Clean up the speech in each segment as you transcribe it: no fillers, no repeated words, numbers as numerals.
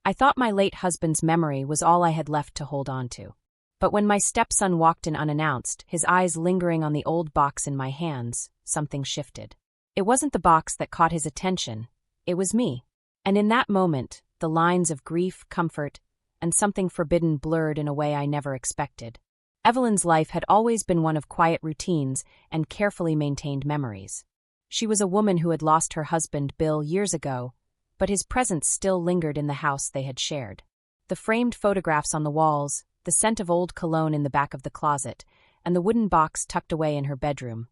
I thought my late husband's memory was all I had left to hold on to. But when my stepson walked in unannounced, his eyes lingering on the old box in my hands, something shifted. It wasn't the box that caught his attention, it was me. And in that moment, the lines of grief, comfort, and something forbidden blurred in a way I never expected. Evelyn's life had always been one of quiet routines and carefully maintained memories. She was a woman who had lost her husband, Bill, years ago, but his presence still lingered in the house they had shared. The framed photographs on the walls, the scent of old cologne in the back of the closet, and the wooden box tucked away in her bedroom,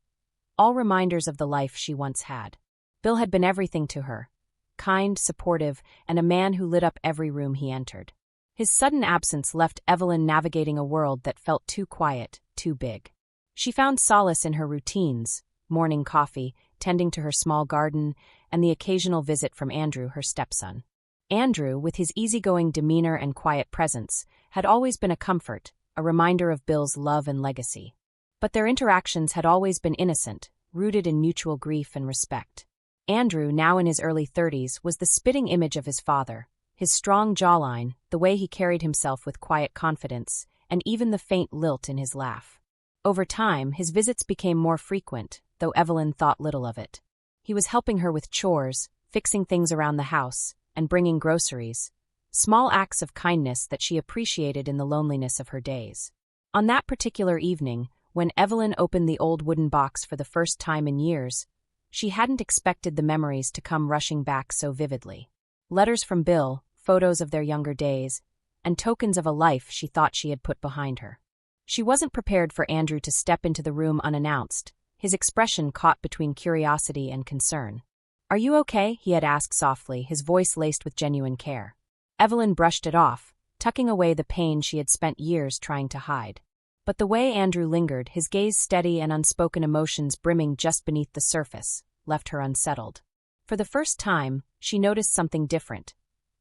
all reminders of the life she once had. Bill had been everything to her, kind, supportive, and a man who lit up every room he entered. His sudden absence left Evelyn navigating a world that felt too quiet, too big. She found solace in her routines, morning coffee, tending to her small garden, and the occasional visit from Andrew, her stepson. Andrew, with his easygoing demeanor and quiet presence, had always been a comfort, a reminder of Bill's love and legacy. But their interactions had always been innocent, rooted in mutual grief and respect. Andrew, now in his early 30s, was the spitting image of his father. His strong jawline, the way he carried himself with quiet confidence, and even the faint lilt in his laugh. Over time, his visits became more frequent, though Evelyn thought little of it. He was helping her with chores, fixing things around the house, and bringing groceries, small acts of kindness that she appreciated in the loneliness of her days. On that particular evening, when Evelyn opened the old wooden box for the first time in years, she hadn't expected the memories to come rushing back so vividly. Letters from Bill, photos of their younger days, and tokens of a life she thought she had put behind her. She wasn't prepared for Andrew to step into the room unannounced, his expression caught between curiosity and concern. "Are you okay?" he had asked softly, his voice laced with genuine care. Evelyn brushed it off, tucking away the pain she had spent years trying to hide. But the way Andrew lingered, his gaze steady and unspoken emotions brimming just beneath the surface, left her unsettled. For the first time, she noticed something different,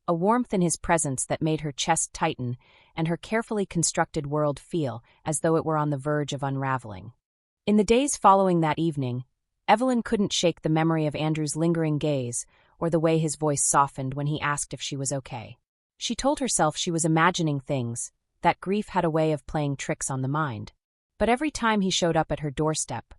a warmth in his presence that made her chest tighten and her carefully constructed world feel as though it were on the verge of unraveling. In the days following that evening, Evelyn couldn't shake the memory of Andrew's lingering gaze or the way his voice softened when he asked if she was okay. She told herself she was imagining things, that grief had a way of playing tricks on the mind. But every time he showed up at her doorstep,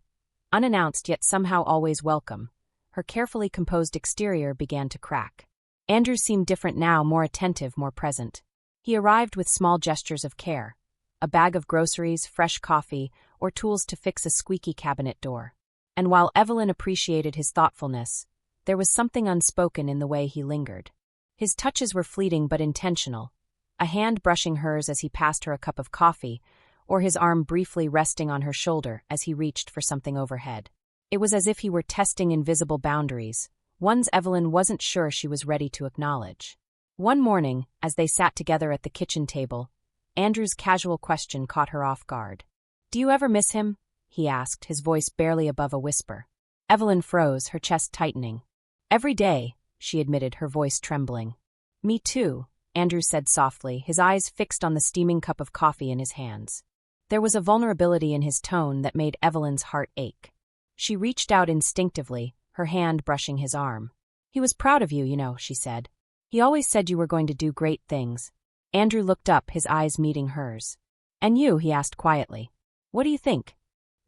unannounced yet somehow always welcome, her carefully composed exterior began to crack. Andrew seemed different now, more attentive, more present. He arrived with small gestures of care, a bag of groceries, fresh coffee, or tools to fix a squeaky cabinet door. And while Evelyn appreciated his thoughtfulness, there was something unspoken in the way he lingered. His touches were fleeting but intentional, a hand brushing hers as he passed her a cup of coffee, or his arm briefly resting on her shoulder as he reached for something overhead. It was as if he were testing invisible boundaries, ones Evelyn wasn't sure she was ready to acknowledge. One morning, as they sat together at the kitchen table, Andrew's casual question caught her off guard. "Do you ever miss him?" he asked, his voice barely above a whisper. Evelyn froze, her chest tightening. "Every day," she admitted, her voice trembling. "Me too," Andrew said softly, his eyes fixed on the steaming cup of coffee in his hands. There was a vulnerability in his tone that made Evelyn's heart ache. She reached out instinctively, her hand brushing his arm. "He was proud of you, she said. "He always said you were going to do great things." Andrew looked up, his eyes meeting hers. "And you?" he asked quietly. "What do you think?"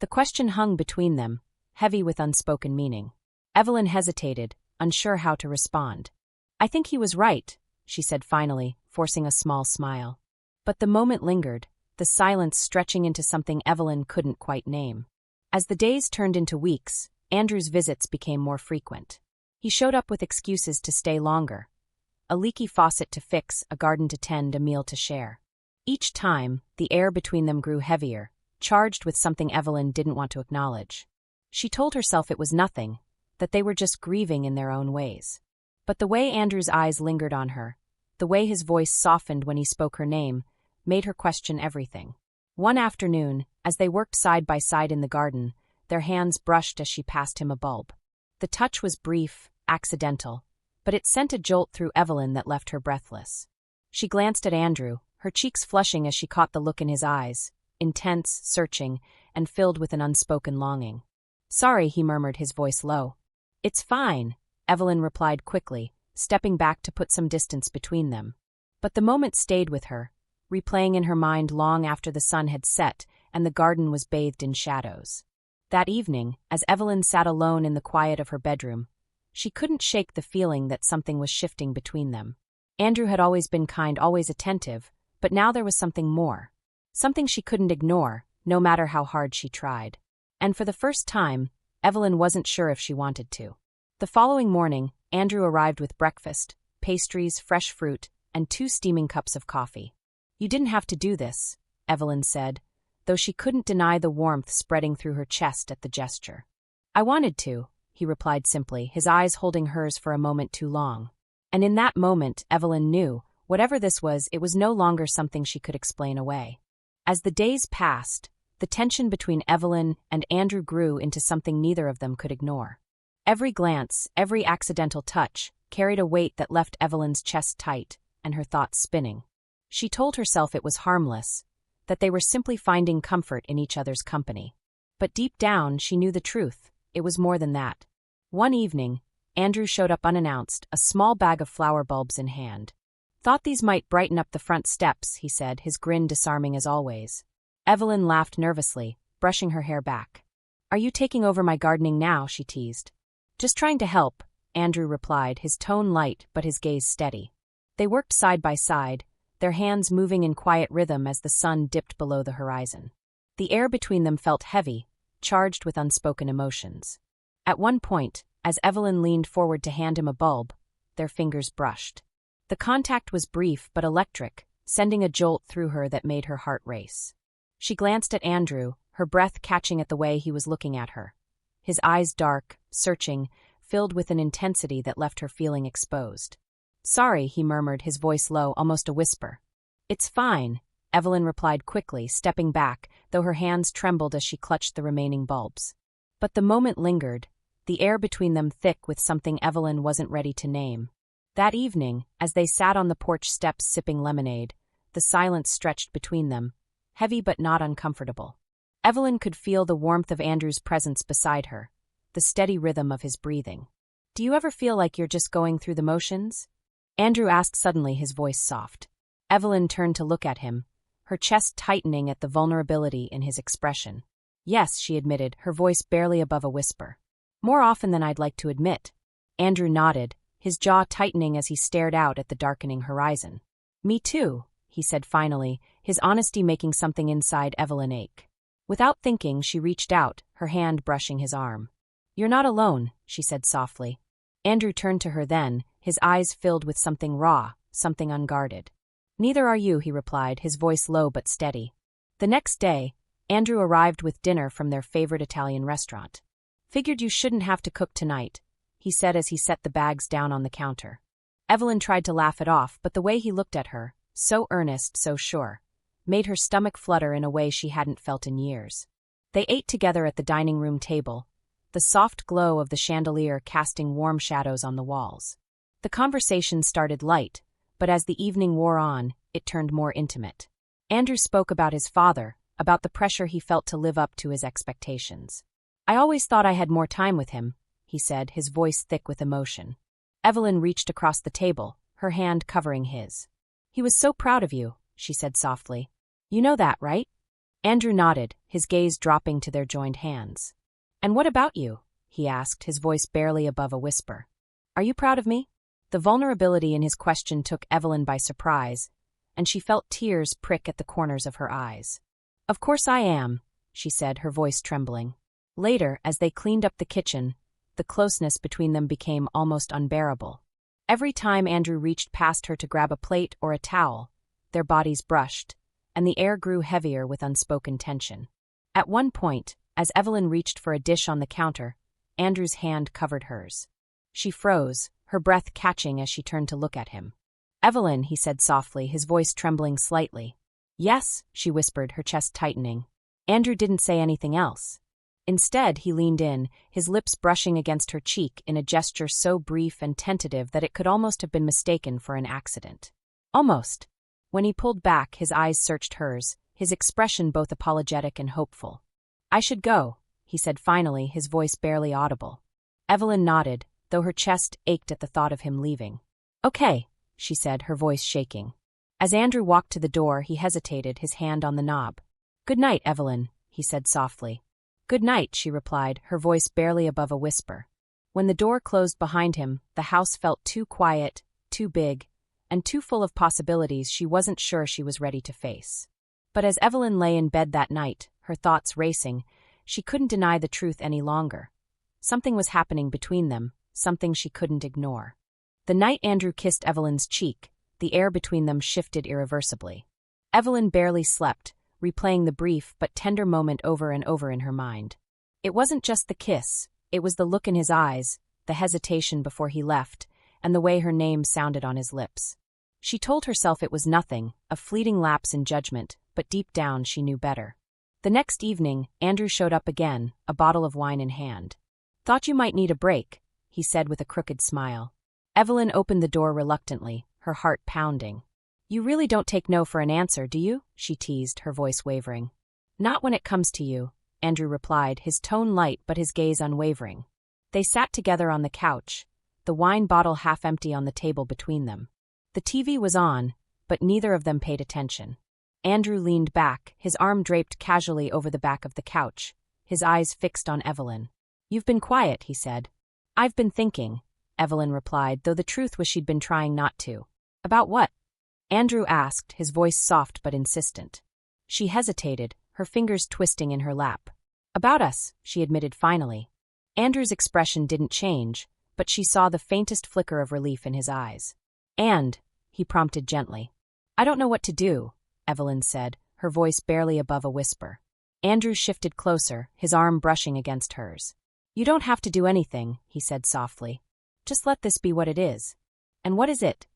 The question hung between them, heavy with unspoken meaning. Evelyn hesitated, unsure how to respond. "I think he was right," she said finally, forcing a small smile. But the moment lingered, the silence stretching into something Evelyn couldn't quite name. As the days turned into weeks, Andrew's visits became more frequent. He showed up with excuses to stay longer. A leaky faucet to fix, a garden to tend, a meal to share. Each time, the air between them grew heavier, charged with something Evelyn didn't want to acknowledge. She told herself it was nothing, that they were just grieving in their own ways. But the way Andrew's eyes lingered on her, the way his voice softened when he spoke her name, made her question everything. One afternoon, as they worked side by side in the garden, their hands brushed as she passed him a bulb. The touch was brief, accidental, but it sent a jolt through Evelyn that left her breathless. She glanced at Andrew, her cheeks flushing as she caught the look in his eyes, intense, searching, and filled with an unspoken longing. "Sorry," he murmured, his voice low. "It's fine," Evelyn replied quickly, stepping back to put some distance between them. But the moment stayed with her, replaying in her mind long after the sun had set and the garden was bathed in shadows. That evening, as Evelyn sat alone in the quiet of her bedroom, she couldn't shake the feeling that something was shifting between them. Andrew had always been kind, always attentive, but now there was something more. Something she couldn't ignore, no matter how hard she tried. And for the first time, Evelyn wasn't sure if she wanted to. The following morning, Andrew arrived with breakfast, pastries, fresh fruit, and 2 steaming cups of coffee. "You didn't have to do this," Evelyn said, though she couldn't deny the warmth spreading through her chest at the gesture. "I wanted to," he replied simply, his eyes holding hers for a moment too long. And in that moment, Evelyn knew, whatever this was, it was no longer something she could explain away. As the days passed, the tension between Evelyn and Andrew grew into something neither of them could ignore. Every glance, every accidental touch, carried a weight that left Evelyn's chest tight and her thoughts spinning. She told herself it was harmless, that they were simply finding comfort in each other's company. But deep down, she knew the truth. It was more than that. One evening, Andrew showed up unannounced, a small bag of flower bulbs in hand. "Thought these might brighten up the front steps," he said, his grin disarming as always. Evelyn laughed nervously, brushing her hair back. "Are you taking over my gardening now?" she teased. "Just trying to help," Andrew replied, his tone light but his gaze steady. They worked side by side, their hands moving in quiet rhythm as the sun dipped below the horizon. The air between them felt heavy, charged with unspoken emotions. At one point, as Evelyn leaned forward to hand him a bulb, their fingers brushed. The contact was brief but electric, sending a jolt through her that made her heart race. She glanced at Andrew, her breath catching at the way he was looking at her. His eyes dark, searching, filled with an intensity that left her feeling exposed. "Sorry," he murmured, his voice low, almost a whisper. "It's fine," Evelyn replied quickly, stepping back, though her hands trembled as she clutched the remaining bulbs. But the moment lingered, the air between them thick with something Evelyn wasn't ready to name. That evening, as they sat on the porch steps sipping lemonade, the silence stretched between them, heavy but not uncomfortable. Evelyn could feel the warmth of Andrew's presence beside her, the steady rhythm of his breathing. "Do you ever feel like you're just going through the motions?" Andrew asked suddenly, his voice soft. Evelyn turned to look at him, her chest tightening at the vulnerability in his expression. "Yes," she admitted, her voice barely above a whisper. "More often than I'd like to admit." Andrew nodded, his jaw tightening as he stared out at the darkening horizon. "Me too," he said finally, his honesty making something inside Evelyn ache. Without thinking, she reached out, her hand brushing his arm. "You're not alone," she said softly. Andrew turned to her then, his eyes filled with something raw, something unguarded. "Neither are you," he replied, his voice low but steady. The next day, Andrew arrived with dinner from their favorite Italian restaurant. "Figured you shouldn't have to cook tonight," he said as he set the bags down on the counter. Evelyn tried to laugh it off, but the way he looked at her, so earnest, so sure, made her stomach flutter in a way she hadn't felt in years. They ate together at the dining room table, the soft glow of the chandelier casting warm shadows on the walls. The conversation started light, but as the evening wore on, it turned more intimate. Andrew spoke about his father, about the pressure he felt to live up to his expectations. "I always thought I had more time with him," he said, his voice thick with emotion. Evelyn reached across the table, her hand covering his. "He was so proud of you," she said softly. "You know that, right?" Andrew nodded, his gaze dropping to their joined hands. "And what about you?" he asked, his voice barely above a whisper. "Are you proud of me?" The vulnerability in his question took Evelyn by surprise, and she felt tears prick at the corners of her eyes. "Of course I am," she said, her voice trembling. Later, as they cleaned up the kitchen, the closeness between them became almost unbearable. Every time Andrew reached past her to grab a plate or a towel, their bodies brushed, and the air grew heavier with unspoken tension. At one point, as Evelyn reached for a dish on the counter, Andrew's hand covered hers. She froze, her breath catching as she turned to look at him. "Evelyn," he said softly, his voice trembling slightly. "Yes," she whispered, her chest tightening. Andrew didn't say anything else. Instead, he leaned in, his lips brushing against her cheek in a gesture so brief and tentative that it could almost have been mistaken for an accident. Almost. When he pulled back, his eyes searched hers, his expression both apologetic and hopeful. "I should go," he said finally, his voice barely audible. Evelyn nodded, though her chest ached at the thought of him leaving. "Okay," she said, her voice shaking. As Andrew walked to the door, he hesitated, his hand on the knob. "Good night, Evelyn," he said softly. "Good night," she replied, her voice barely above a whisper. When the door closed behind him, the house felt too quiet, too big, and too full of possibilities she wasn't sure she was ready to face. But as Evelyn lay in bed that night, her thoughts racing, she couldn't deny the truth any longer. Something was happening between them, something she couldn't ignore. The night Andrew kissed Evelyn's cheek, the air between them shifted irreversibly. Evelyn barely slept, replaying the brief but tender moment over and over in her mind. It wasn't just the kiss, it was the look in his eyes, the hesitation before he left, and the way her name sounded on his lips. She told herself it was nothing, a fleeting lapse in judgment, but deep down she knew better. The next evening, Andrew showed up again, a bottle of wine in hand. "Thought you might need a break," he said with a crooked smile. Evelyn opened the door reluctantly, her heart pounding. "You really don't take no for an answer, do you?" she teased, her voice wavering. "Not when it comes to you," Andrew replied, his tone light but his gaze unwavering. They sat together on the couch, the wine bottle half empty on the table between them. The TV was on, but neither of them paid attention. Andrew leaned back, his arm draped casually over the back of the couch, his eyes fixed on Evelyn. "You've been quiet," he said. "I've been thinking," Evelyn replied, though the truth was she'd been trying not to. "About what?" Andrew asked, his voice soft but insistent. She hesitated, her fingers twisting in her lap. "About us," she admitted finally. Andrew's expression didn't change, but she saw the faintest flicker of relief in his eyes. "And," he prompted gently. "I don't know what to do," Evelyn said, her voice barely above a whisper. Andrew shifted closer, his arm brushing against hers. "You don't have to do anything," he said softly. "Just let this be what it is." "And what is it?"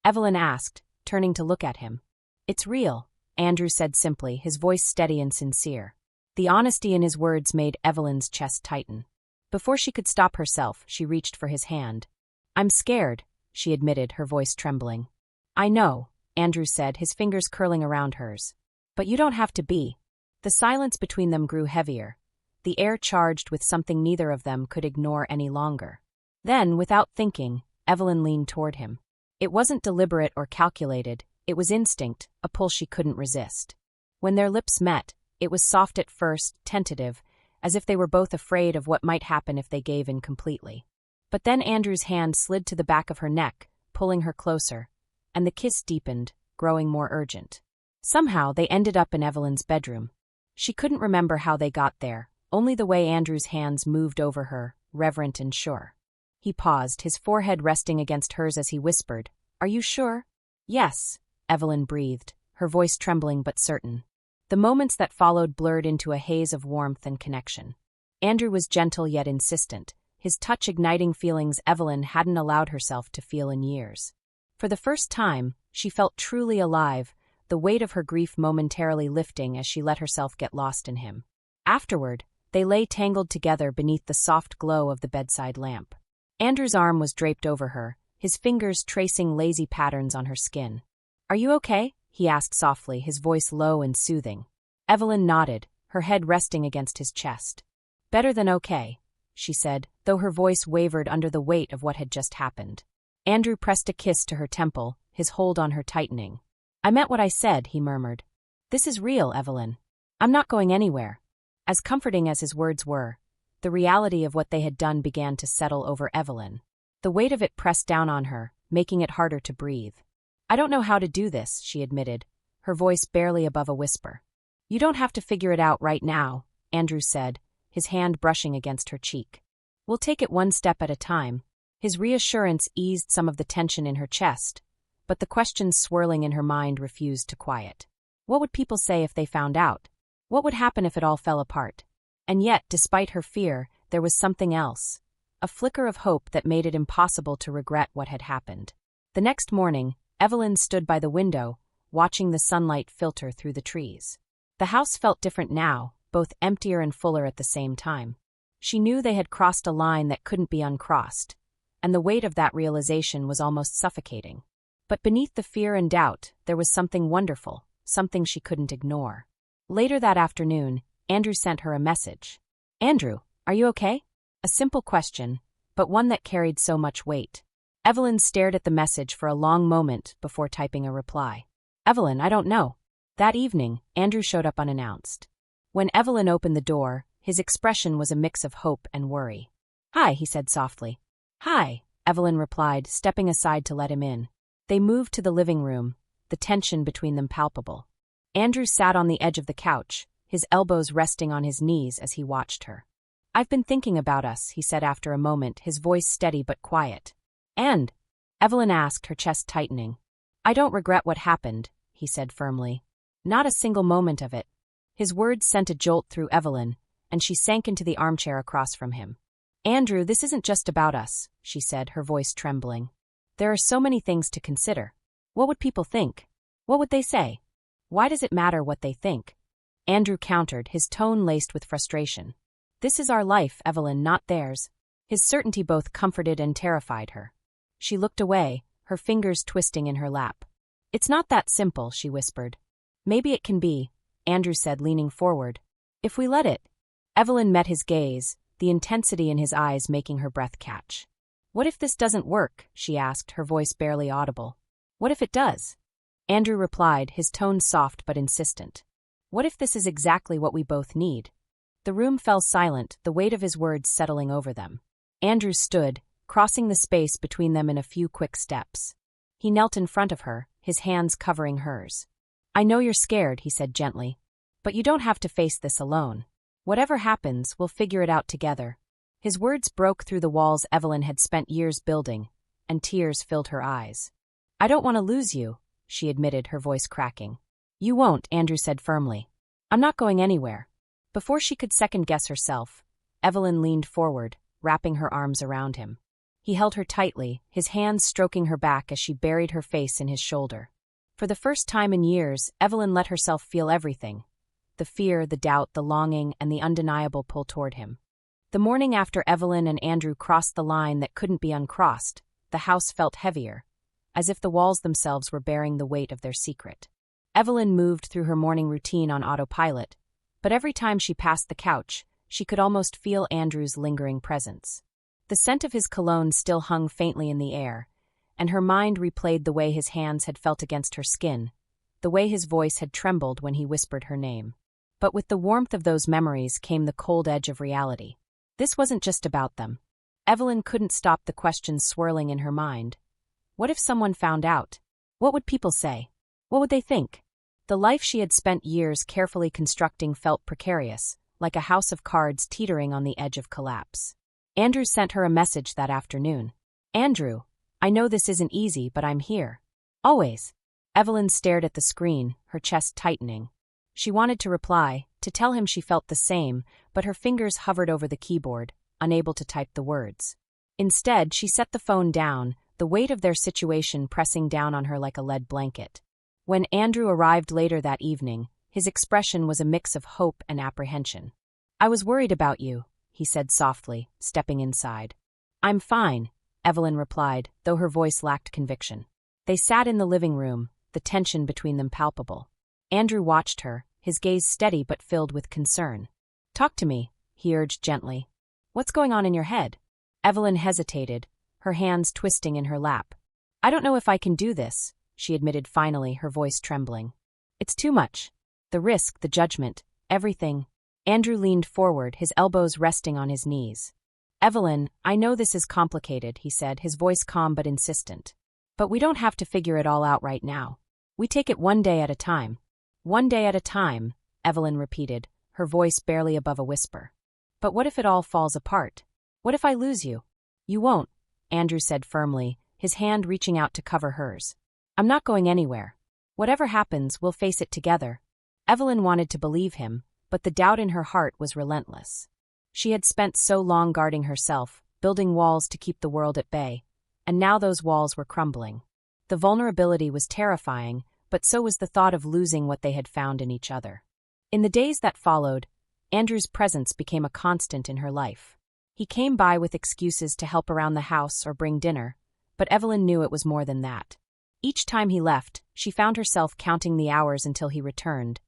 Evelyn asked, turning to look at him. "It's real," Andrew said simply, his voice steady and sincere. The honesty in his words made Evelyn's chest tighten. Before she could stop herself, she reached for his hand. "I'm scared," she admitted, her voice trembling. "I know," Andrew said, his fingers curling around hers. "But you don't have to be." The silence between them grew heavier, the air charged with something neither of them could ignore any longer. Then, without thinking, Evelyn leaned toward him. It wasn't deliberate or calculated, it was instinct, a pull she couldn't resist. When their lips met, it was soft at first, tentative, as if they were both afraid of what might happen if they gave in completely. But then Andrew's hand slid to the back of her neck, pulling her closer, and the kiss deepened, growing more urgent. Somehow they ended up in Evelyn's bedroom. She couldn't remember how they got there, only the way Andrew's hands moved over her, reverent and sure. He paused, his forehead resting against hers as he whispered, "Are you sure?" "Yes," Evelyn breathed, her voice trembling but certain. The moments that followed blurred into a haze of warmth and connection. Andrew was gentle yet insistent, his touch igniting feelings Evelyn hadn't allowed herself to feel in years. For the first time, she felt truly alive, the weight of her grief momentarily lifting as she let herself get lost in him. Afterward, they lay tangled together beneath the soft glow of the bedside lamp. Andrew's arm was draped over her, his fingers tracing lazy patterns on her skin. "Are you okay?" he asked softly, his voice low and soothing. Evelyn nodded, her head resting against his chest. "Better than okay," she said, though her voice wavered under the weight of what had just happened. Andrew pressed a kiss to her temple, his hold on her tightening. "I meant what I said," he murmured. "This is real, Evelyn. I'm not going anywhere." As comforting as his words were, the reality of what they had done began to settle over Evelyn. The weight of it pressed down on her, making it harder to breathe. "I don't know how to do this," she admitted, her voice barely above a whisper. "You don't have to figure it out right now," Andrew said, his hand brushing against her cheek. "We'll take it one step at a time." His reassurance eased some of the tension in her chest, but the questions swirling in her mind refused to quiet. What would people say if they found out? What would happen if it all fell apart? And yet, despite her fear, there was something else, a flicker of hope that made it impossible to regret what had happened. The next morning, Evelyn stood by the window, watching the sunlight filter through the trees. The house felt different now, both emptier and fuller at the same time. She knew they had crossed a line that couldn't be uncrossed, and the weight of that realization was almost suffocating. But beneath the fear and doubt, there was something wonderful, something she couldn't ignore. Later that afternoon, Andrew sent her a message. "Andrew, are you okay?" A simple question, but one that carried so much weight. Evelyn stared at the message for a long moment before typing a reply. Evelyn, I don't know. That evening, Andrew showed up unannounced. When Evelyn opened the door, his expression was a mix of hope and worry. Hi, he said softly. Hi, Evelyn replied, stepping aside to let him in. They moved to the living room, the tension between them palpable. Andrew sat on the edge of the couch, his elbows resting on his knees as he watched her. I've been thinking about us, he said after a moment, his voice steady but quiet. And? Evelyn asked, her chest tightening. I don't regret what happened, he said firmly. Not a single moment of it. His words sent a jolt through Evelyn, and she sank into the armchair across from him. Andrew, this isn't just about us, she said, her voice trembling. There are so many things to consider. What would people think? What would they say? Why does it matter what they think? Andrew countered, his tone laced with frustration. This is our life, Evelyn, not theirs. His certainty both comforted and terrified her. She looked away, her fingers twisting in her lap. It's not that simple, she whispered. Maybe it can be, Andrew said, leaning forward. If we let it. Evelyn met his gaze, the intensity in his eyes making her breath catch. What if this doesn't work? She asked, her voice barely audible. What if it does? Andrew replied, his tone soft but insistent. What if this is exactly what we both need? The room fell silent, the weight of his words settling over them. Andrew stood, crossing the space between them in a few quick steps. He knelt in front of her, his hands covering hers. I know you're scared, he said gently. But you don't have to face this alone. Whatever happens, we'll figure it out together. His words broke through the walls Evelyn had spent years building, and tears filled her eyes. I don't want to lose you, she admitted, her voice cracking. You won't, Andrew said firmly. I'm not going anywhere. Before she could second-guess herself, Evelyn leaned forward, wrapping her arms around him. He held her tightly, his hands stroking her back as she buried her face in his shoulder. For the first time in years, Evelyn let herself feel everything. The fear, the doubt, the longing, and the undeniable pull toward him. The morning after Evelyn and Andrew crossed the line that couldn't be uncrossed, the house felt heavier, as if the walls themselves were bearing the weight of their secret. Evelyn moved through her morning routine on autopilot, but every time she passed the couch, she could almost feel Andrew's lingering presence. The scent of his cologne still hung faintly in the air, and her mind replayed the way his hands had felt against her skin, the way his voice had trembled when he whispered her name. But with the warmth of those memories came the cold edge of reality. This wasn't just about them. Evelyn couldn't stop the questions swirling in her mind. What if someone found out? What would people say? What would they think? The life she had spent years carefully constructing felt precarious, like a house of cards teetering on the edge of collapse. Andrew sent her a message that afternoon. Andrew, I know this isn't easy, but I'm here. Always. Evelyn stared at the screen, her chest tightening. She wanted to reply, to tell him she felt the same, but her fingers hovered over the keyboard, unable to type the words. Instead, she set the phone down, the weight of their situation pressing down on her like a lead blanket. When Andrew arrived later that evening, his expression was a mix of hope and apprehension. I was worried about you, he said softly, stepping inside. I'm fine, Evelyn replied, though her voice lacked conviction. They sat in the living room, the tension between them palpable. Andrew watched her, his gaze steady but filled with concern. Talk to me, he urged gently. What's going on in your head? Evelyn hesitated, her hands twisting in her lap. I don't know if I can do this, she admitted finally, her voice trembling. It's too much. The risk, the judgment, everything. Andrew leaned forward, his elbows resting on his knees. Evelyn, I know this is complicated, he said, his voice calm but insistent. But we don't have to figure it all out right now. We take it one day at a time. One day at a time, Evelyn repeated, her voice barely above a whisper. But what if it all falls apart? What if I lose you? You won't, Andrew said firmly, his hand reaching out to cover hers. I'm not going anywhere. Whatever happens, we'll face it together. Evelyn wanted to believe him, but the doubt in her heart was relentless. She had spent so long guarding herself, building walls to keep the world at bay, and now those walls were crumbling. The vulnerability was terrifying, but so was the thought of losing what they had found in each other. In the days that followed, Andrew's presence became a constant in her life. He came by with excuses to help around the house or bring dinner, but Evelyn knew it was more than that. Each time he left, she found herself counting the hours until he returned,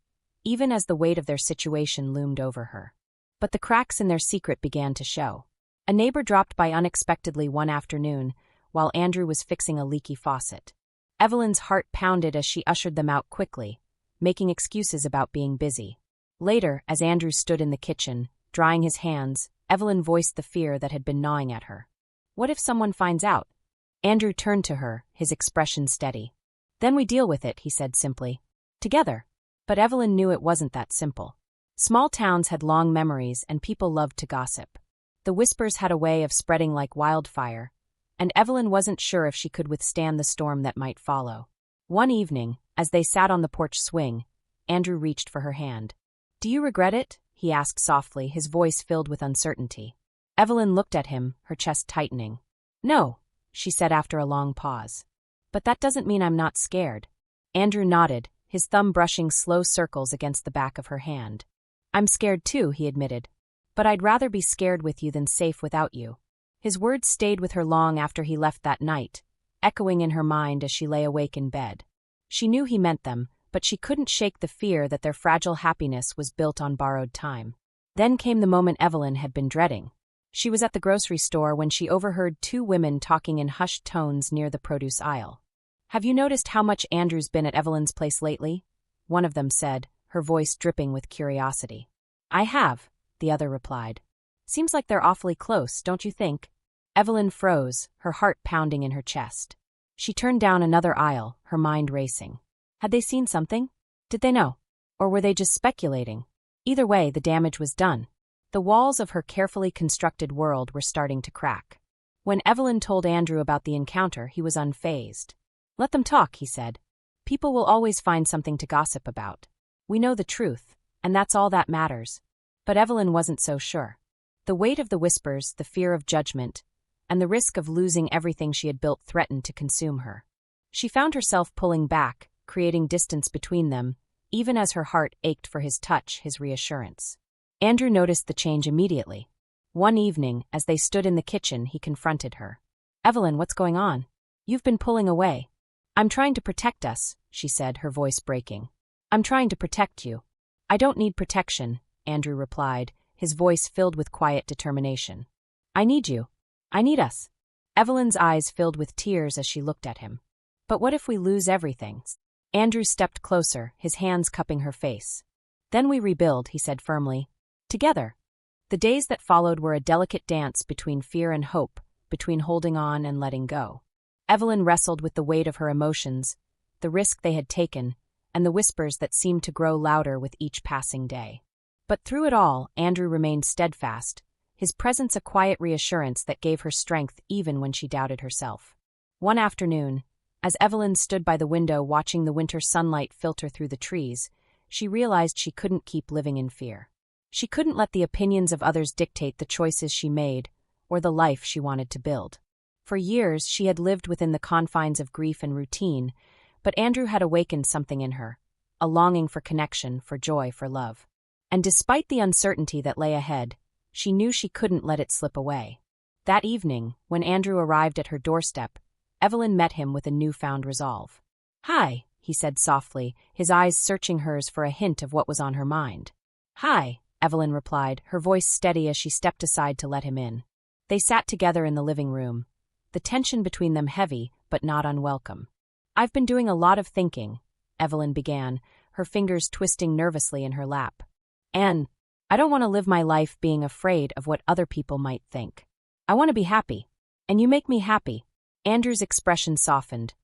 even as the weight of their situation loomed over her. But the cracks in their secret began to show. A neighbor dropped by unexpectedly one afternoon, while Andrew was fixing a leaky faucet. Evelyn's heart pounded as she ushered them out quickly, making excuses about being busy. Later, as Andrew stood in the kitchen, drying his hands, Evelyn voiced the fear that had been gnawing at her. What if someone finds out? Andrew turned to her, his expression steady. Then we deal with it, he said simply. Together. But Evelyn knew it wasn't that simple. Small towns had long memories and people loved to gossip. The whispers had a way of spreading like wildfire, and Evelyn wasn't sure if she could withstand the storm that might follow. One evening, as they sat on the porch swing, Andrew reached for her hand. Do you regret it? He asked softly, his voice filled with uncertainty. Evelyn looked at him, her chest tightening. No, she said after a long pause. But that doesn't mean I'm not scared. Andrew nodded, his thumb brushing slow circles against the back of her hand. I'm scared too, he admitted. But I'd rather be scared with you than safe without you. His words stayed with her long after he left that night, echoing in her mind as she lay awake in bed. She knew he meant them, but she couldn't shake the fear that their fragile happiness was built on borrowed time. Then came the moment Evelyn had been dreading. She was at the grocery store when she overheard two women talking in hushed tones near the produce aisle. Have you noticed how much Andrew's been at Evelyn's place lately? One of them said, her voice dripping with curiosity. I have, the other replied. Seems like they're awfully close, don't you think? Evelyn froze, her heart pounding in her chest. She turned down another aisle, her mind racing. Had they seen something? Did they know? Or were they just speculating? Either way, the damage was done. The walls of her carefully constructed world were starting to crack. When Evelyn told Andrew about the encounter, he was unfazed. Let them talk, he said. People will always find something to gossip about. We know the truth, and that's all that matters. But Evelyn wasn't so sure. The weight of the whispers, the fear of judgment, and the risk of losing everything she had built threatened to consume her. She found herself pulling back, creating distance between them, even as her heart ached for his touch, his reassurance. Andrew noticed the change immediately. One evening, as they stood in the kitchen, he confronted her. Evelyn, what's going on? You've been pulling away. I'm trying to protect us, she said, her voice breaking. I'm trying to protect you. I don't need protection, Andrew replied, his voice filled with quiet determination. I need you. I need us. Evelyn's eyes filled with tears as she looked at him. But what if we lose everything? Andrew stepped closer, his hands cupping her face. Then we rebuild, he said firmly. Together. The days that followed were a delicate dance between fear and hope, between holding on and letting go. Evelyn wrestled with the weight of her emotions, the risk they had taken, and the whispers that seemed to grow louder with each passing day. But through it all, Andrew remained steadfast, his presence a quiet reassurance that gave her strength even when she doubted herself. One afternoon, as Evelyn stood by the window watching the winter sunlight filter through the trees, she realized she couldn't keep living in fear. She couldn't let the opinions of others dictate the choices she made or the life she wanted to build. For years, she had lived within the confines of grief and routine, but Andrew had awakened something in her, a longing for connection, for joy, for love. And despite the uncertainty that lay ahead, she knew she couldn't let it slip away. That evening, when Andrew arrived at her doorstep, Evelyn met him with a newfound resolve. Hi, he said softly, his eyes searching hers for a hint of what was on her mind. Hi, Evelyn replied, her voice steady as she stepped aside to let him in. They sat together in the living room, the tension between them heavy but not unwelcome. I've been doing a lot of thinking, Evelyn began, her fingers twisting nervously in her lap. And I don't want to live my life being afraid of what other people might think. I want to be happy. And you make me happy. Andrew's expression softened,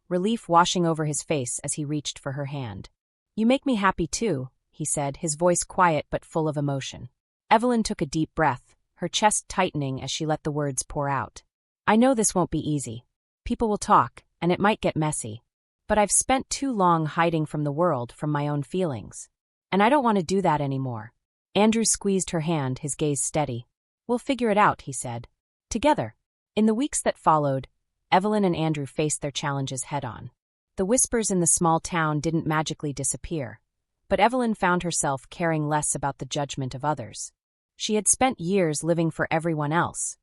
relief washing over his face as he reached for her hand. You make me happy too, he said, his voice quiet but full of emotion. Evelyn took a deep breath, her chest tightening as she let the words pour out. I know this won't be easy. People will talk, and it might get messy. But I've spent too long hiding from the world, from my own feelings. And I don't want to do that anymore. Andrew squeezed her hand, his gaze steady. We'll figure it out, he said. Together. In the weeks that followed, Evelyn and Andrew faced their challenges head-on. The whispers in the small town didn't magically disappear, but Evelyn found herself caring less about the judgment of others. She had spent years living for everyone else,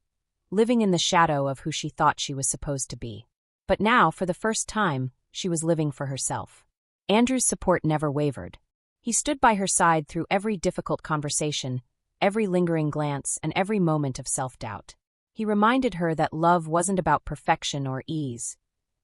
living in the shadow of who she thought she was supposed to be. But now, for the first time, she was living for herself. Andrew's support never wavered. He stood by her side through every difficult conversation, every lingering glance, and every moment of self-doubt. He reminded her that love wasn't about perfection or ease.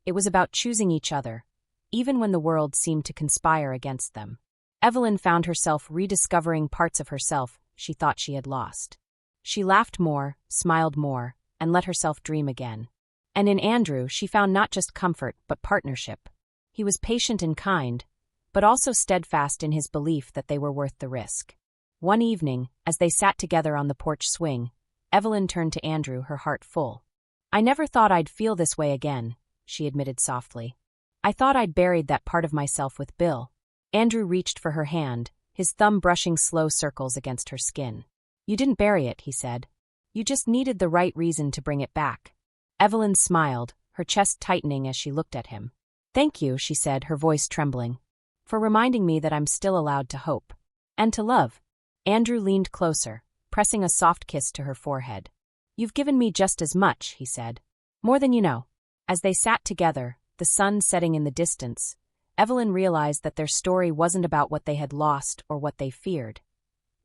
It was about choosing each other, even when the world seemed to conspire against them. Evelyn found herself rediscovering parts of herself she thought she had lost. She laughed more, smiled more, and let herself dream again. And in Andrew, she found not just comfort but partnership. He was patient and kind, but also steadfast in his belief that they were worth the risk. One evening, as they sat together on the porch swing, Evelyn turned to Andrew, her heart full. "I never thought I'd feel this way again," she admitted softly. "I thought I'd buried that part of myself with Bill." Andrew reached for her hand, his thumb brushing slow circles against her skin. "You didn't bury it," he said. "You just needed the right reason to bring it back." Evelyn smiled, her chest tightening as she looked at him. "Thank you," she said, her voice trembling, "for reminding me that I'm still allowed to hope. And to love." Andrew leaned closer, pressing a soft kiss to her forehead. "You've given me just as much," he said. "More than you know." As they sat together, the sun setting in the distance, Evelyn realized that their story wasn't about what they had lost or what they feared.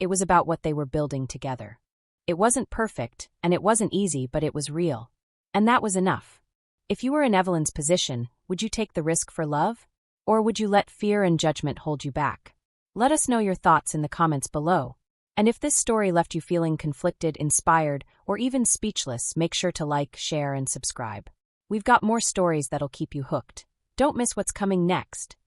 It was about what they were building together. It wasn't perfect, and it wasn't easy, but it was real. And that was enough. If you were in Evelyn's position, would you take the risk for love? Or would you let fear and judgment hold you back? Let us know your thoughts in the comments below. And if this story left you feeling conflicted, inspired, or even speechless, make sure to like, share, and subscribe. We've got more stories that'll keep you hooked. Don't miss what's coming next.